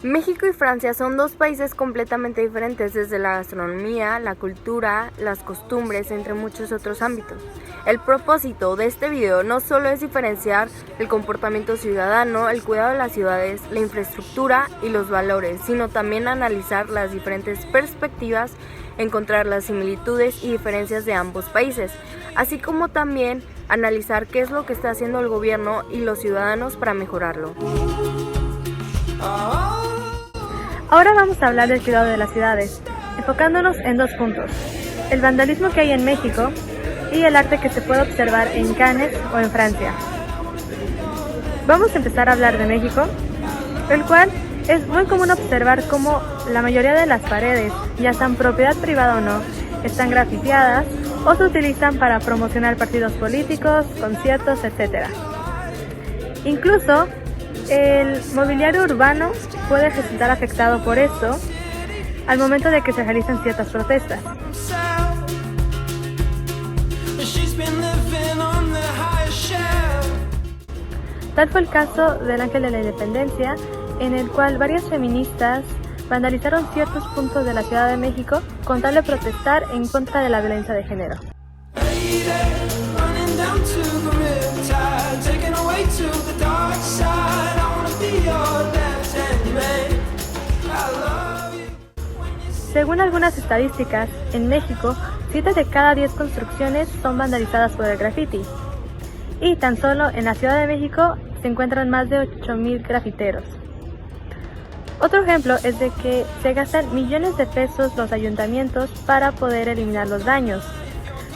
México y Francia son dos países completamente diferentes desde la gastronomía, la cultura, las costumbres, entre muchos otros ámbitos. El propósito de este video no solo es diferenciar el comportamiento ciudadano, el cuidado de las ciudades, la infraestructura y los valores, sino también analizar las diferentes perspectivas, encontrar las similitudes y diferencias de ambos países, así como también analizar qué es lo que está haciendo el gobierno y los ciudadanos para mejorarlo. Ahora vamos a hablar del cuidado de las ciudades, enfocándonos en dos puntos: el vandalismo que hay en México y el arte que se puede observar en Cannes o en Francia. Vamos a empezar a hablar de México, el cual es muy común observar cómo la mayoría de las paredes, ya sean propiedad privada o no, están grafiteadas o se utilizan para promocionar partidos políticos, conciertos, etc. Incluso el mobiliario urbano puede resultar afectado por esto al momento de que se realizan ciertas protestas. Tal fue el caso del Ángel de la Independencia, en el cual varias feministas vandalizaron ciertos puntos de la Ciudad de México con tal de protestar en contra de la violencia de género. Según algunas estadísticas, en México, 7 de cada 10 construcciones son vandalizadas por el graffiti. Y tan solo en la Ciudad de México se encuentran más de 8,000 grafiteros. Otro ejemplo es de que se gastan millones de pesos los ayuntamientos para poder eliminar los daños.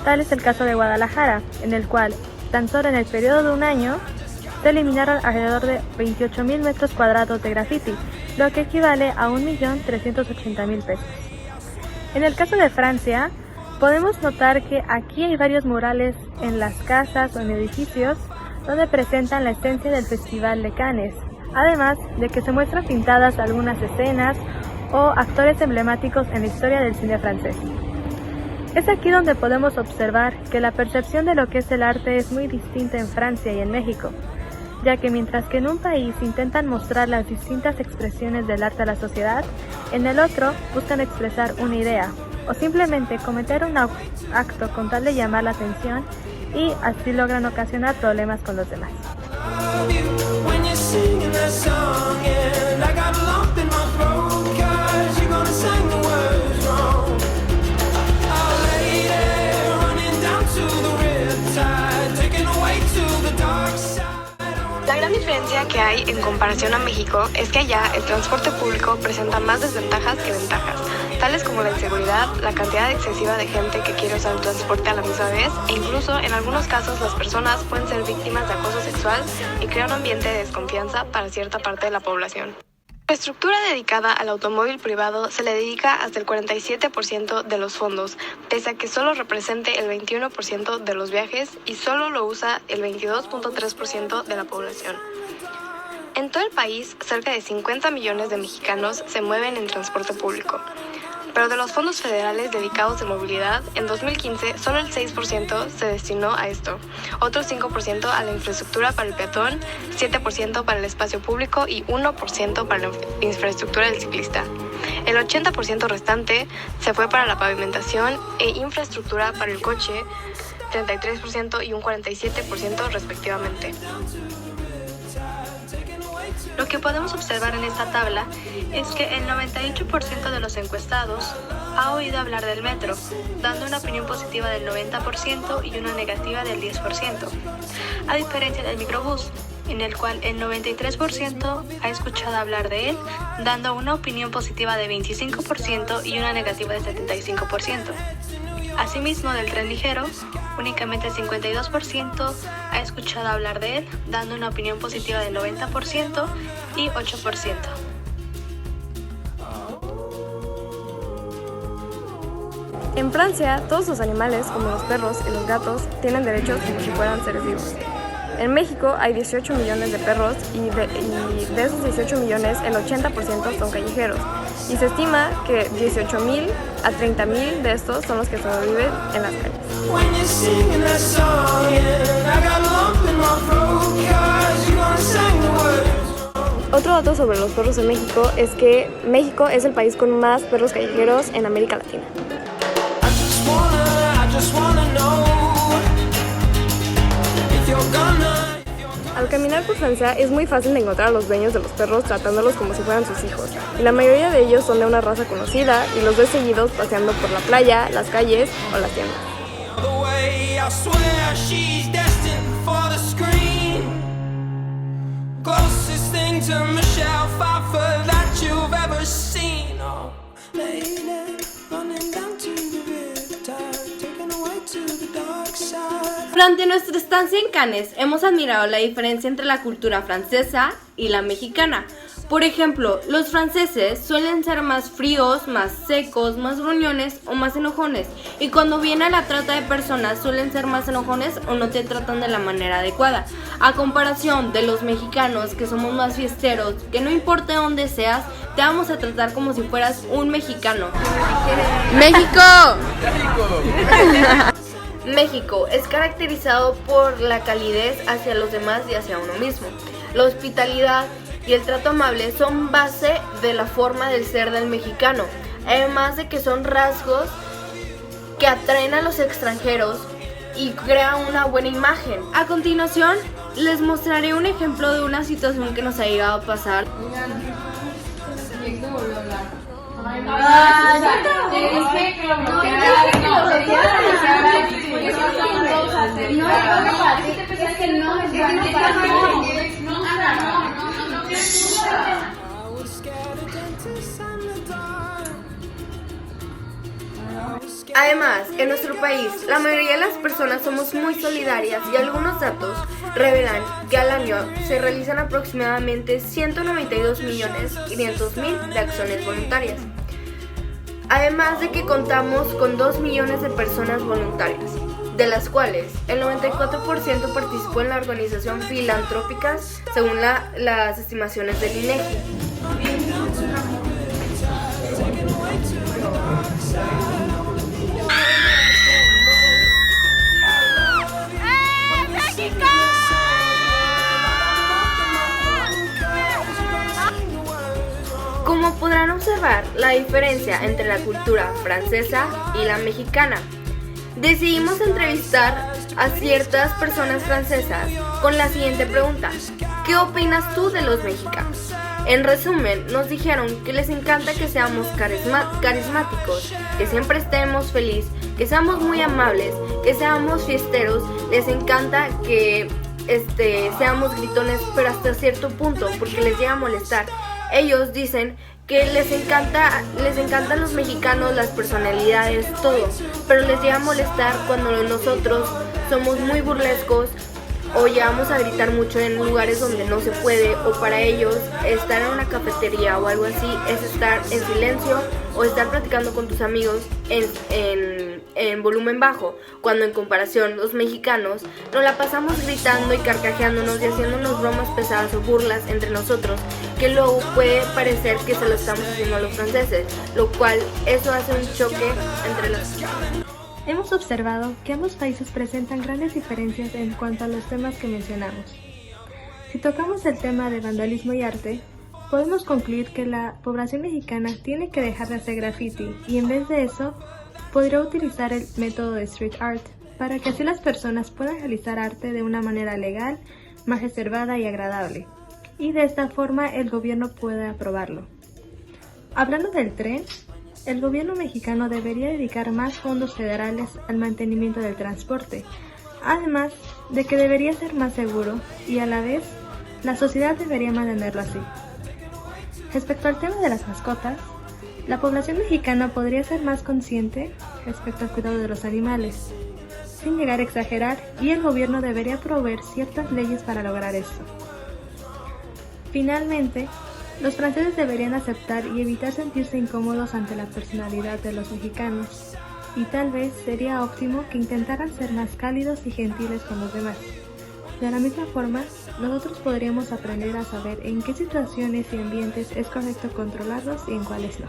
Tal es el caso de Guadalajara, en el cual, tan solo en el periodo de un año, se eliminaron alrededor de 28,000 metros cuadrados de grafiti, lo que equivale a 1.380.000 pesos. En el caso de Francia, podemos notar que aquí hay varios murales en las casas o en edificios donde presentan la esencia del Festival de Cannes, además de que se muestran pintadas algunas escenas o actores emblemáticos en la historia del cine francés. Es aquí donde podemos observar que la percepción de lo que es el arte es muy distinta en Francia y en México, ya que mientras que en un país intentan mostrar las distintas expresiones del arte a la sociedad, en el otro buscan expresar una idea o simplemente cometer un acto con tal de llamar la atención y así logran ocasionar problemas con los demás. La gran diferencia que hay en comparación a México es que allá el transporte público presenta más desventajas que ventajas, tales como la inseguridad, la cantidad excesiva de gente que quiere usar el transporte a la misma vez e incluso en algunos casos las personas pueden ser víctimas de acoso sexual y crea un ambiente de desconfianza para cierta parte de la población. La estructura dedicada al automóvil privado se le dedica hasta el 47% de los fondos, pese a que solo represente el 21% de los viajes y solo lo usa el 22.3% de la población. En todo el país, cerca de 50 millones de mexicanos se mueven en transporte público. Pero de los fondos federales dedicados a movilidad, en 2015 solo el 6% se destinó a esto, otro 5% a la infraestructura para el peatón, 7% para el espacio público y 1% para la infraestructura del ciclista. El 80% restante se fue para la pavimentación e infraestructura para el coche, 33% y un 47% respectivamente. Lo que podemos observar en esta tabla es que el 98% de los encuestados ha oído hablar del metro, dando una opinión positiva del 90% y una negativa del 10%, a diferencia del microbús, en el cual el 93% ha escuchado hablar de él, dando una opinión positiva de 25% y una negativa de 75%. Asimismo, del tren ligero, únicamente el 52% ha escuchado hablar de él, dando una opinión positiva del 90% y 8%. En Francia, todos los animales, como los perros y los gatos, tienen derechos como si fueran seres vivos. En México hay 18 millones de perros y de esos 18 millones el 80% son callejeros. Y se estima que 18,000 a 30,000 de estos son los que sobreviven en las calles. Otro dato sobre los perros en México es que México es el país con más perros callejeros en América Latina. Al caminar por Francia es muy fácil de encontrar a los dueños de los perros tratándolos como si fueran sus hijos. Y la mayoría de ellos son de una raza conocida y los ves seguidos paseando por la playa, las calles o las tiendas. Durante nuestra estancia en Cannes hemos admirado la diferencia entre la cultura francesa y la mexicana. Por ejemplo, los franceses suelen ser más fríos, más secos, más gruñones o más enojones. Y cuando viene a la trata de personas suelen ser más enojones o no te tratan de la manera adecuada. A comparación de los mexicanos, que somos más fiesteros, que no importa dónde seas, te vamos a tratar como si fueras un mexicano. ¡México! México es caracterizado por la calidez hacia los demás y hacia uno mismo. La hospitalidad y el trato amable son base de la forma del ser del mexicano, además de que son rasgos que atraen a los extranjeros y crean una buena imagen. A continuación, les mostraré un ejemplo de una situación que nos ha llegado a pasar. Además, en nuestro país, la mayoría de las personas somos muy solidarias y algunos datos revelan que al año se realizan aproximadamente 192.500.000 de acciones voluntarias. Además de que contamos con 2 millones de personas voluntarias, de las cuales el 94% participó en la organización filantrópicas según las estimaciones del INEGI. Como podrán observar la diferencia entre la cultura francesa y la mexicana, decidimos entrevistar a ciertas personas francesas con la siguiente pregunta: ¿qué opinas tú de los mexicanos? En resumen, nos dijeron que les encanta que seamos carismáticos, que siempre estemos felices, que seamos muy amables, que seamos fiesteros, les encanta que seamos gritones, pero hasta cierto punto, porque les llega a molestar. Ellos dicen que les encantan los mexicanos, las personalidades, todo, pero les llega a molestar cuando nosotros somos muy burlescos o llegamos a gritar mucho en lugares donde no se puede, o para ellos estar en una cafetería o algo así es estar en silencio o estar platicando con tus amigos en volumen bajo, cuando en comparación los mexicanos nos la pasamos gritando y carcajeándonos y haciéndonos bromas pesadas o burlas entre nosotros, que luego puede parecer que se lo estamos haciendo a los franceses, lo cual eso hace un choque entre los... Hemos observado que ambos países presentan grandes diferencias en cuanto a los temas que mencionamos. Si tocamos el tema de vandalismo y arte, podemos concluir que la población mexicana tiene que dejar de hacer graffiti y en vez de eso, podría utilizar el método de street art para que así las personas puedan realizar arte de una manera legal, más reservada y agradable, y de esta forma el gobierno puede aprobarlo. Hablando del tren, el gobierno mexicano debería dedicar más fondos federales al mantenimiento del transporte, además de que debería ser más seguro y a la vez la sociedad debería mantenerlo así. Respecto al tema de las mascotas, la población mexicana podría ser más consciente respecto al cuidado de los animales, sin llegar a exagerar, y el gobierno debería proveer ciertas leyes para lograr esto. Finalmente, los franceses deberían aceptar y evitar sentirse incómodos ante la personalidad de los mexicanos, y tal vez sería óptimo que intentaran ser más cálidos y gentiles con los demás. De la misma forma, nosotros podríamos aprender a saber en qué situaciones y ambientes es correcto controlarlos y en cuáles no.